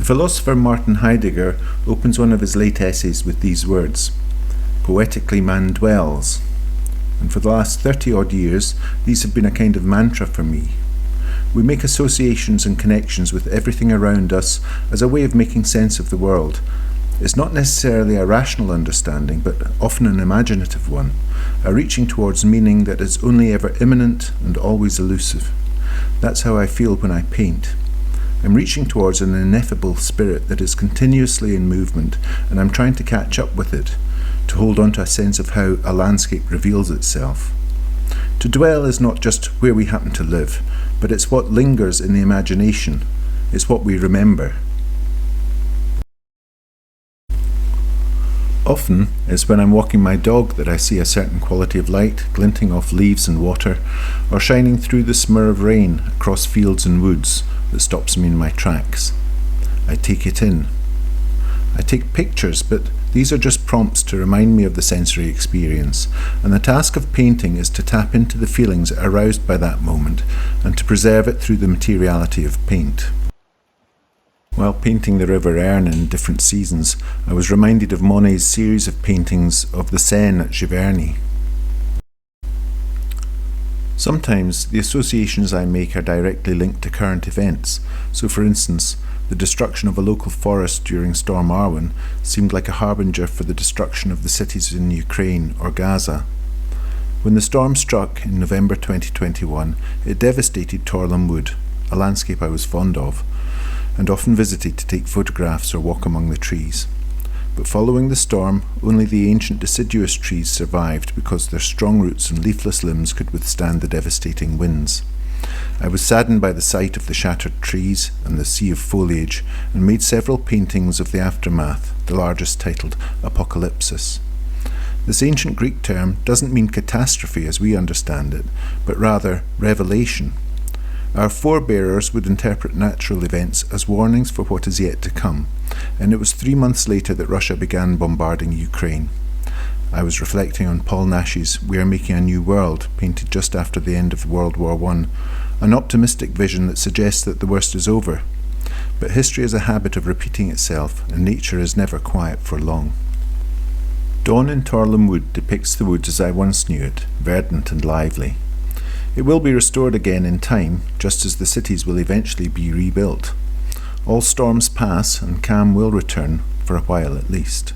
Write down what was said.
The philosopher Martin Heidegger opens one of his late essays with these words: "Poetically man dwells." And for the last 30-odd years, these have been a kind of mantra for me. We make associations and connections with everything around us as a way of making sense of the world. It's not necessarily a rational understanding, but often an imaginative one, a reaching towards meaning that is only ever immanent and always elusive. That's how I feel when I paint. I'm reaching towards an ineffable spirit that is continuously in movement, and I'm trying to catch up with it, to hold on to a sense of how a landscape reveals itself. To dwell is not just where we happen to live, but it's what lingers in the imagination. It's what we remember. Often, it's when I'm walking my dog that I see a certain quality of light glinting off leaves and water, or shining through the smur of rain across fields and woods, that stops me in my tracks. I take it in. I take pictures, but these are just prompts to remind me of the sensory experience, and the task of painting is to tap into the feelings aroused by that moment and to preserve it through the materiality of paint. While painting the River Erne in different seasons, I was reminded of Monet's series of paintings of the Seine at Giverny. Sometimes the associations I make are directly linked to current events, so for instance, the destruction of a local forest during Storm Arwen seemed like a harbinger for the destruction of the cities in Ukraine or Gaza. When the storm struck in November 2021, it devastated Torlam Wood, a landscape I was fond of, and often visited to take photographs or walk among the trees. But following the storm, only the ancient deciduous trees survived because their strong roots and leafless limbs could withstand the devastating winds. I was saddened by the sight of the shattered trees and the sea of foliage, and made several paintings of the aftermath, the largest titled Apocalypsis. This ancient Greek term doesn't mean catastrophe as we understand it, but rather revelation. Our forebearers would interpret natural events as warnings for what is yet to come, and it was 3 months later that Russia began bombarding Ukraine. I was reflecting on Paul Nash's "We Are Making a New World," painted just after the end of World War I, an optimistic vision that suggests that the worst is over. But history is a habit of repeating itself, and nature is never quiet for long. Dawn in Torlam Wood depicts the woods as I once knew it, verdant and lively. It will be restored again in time, just as the cities will eventually be rebuilt. All storms pass, and calm will return, for a while at least.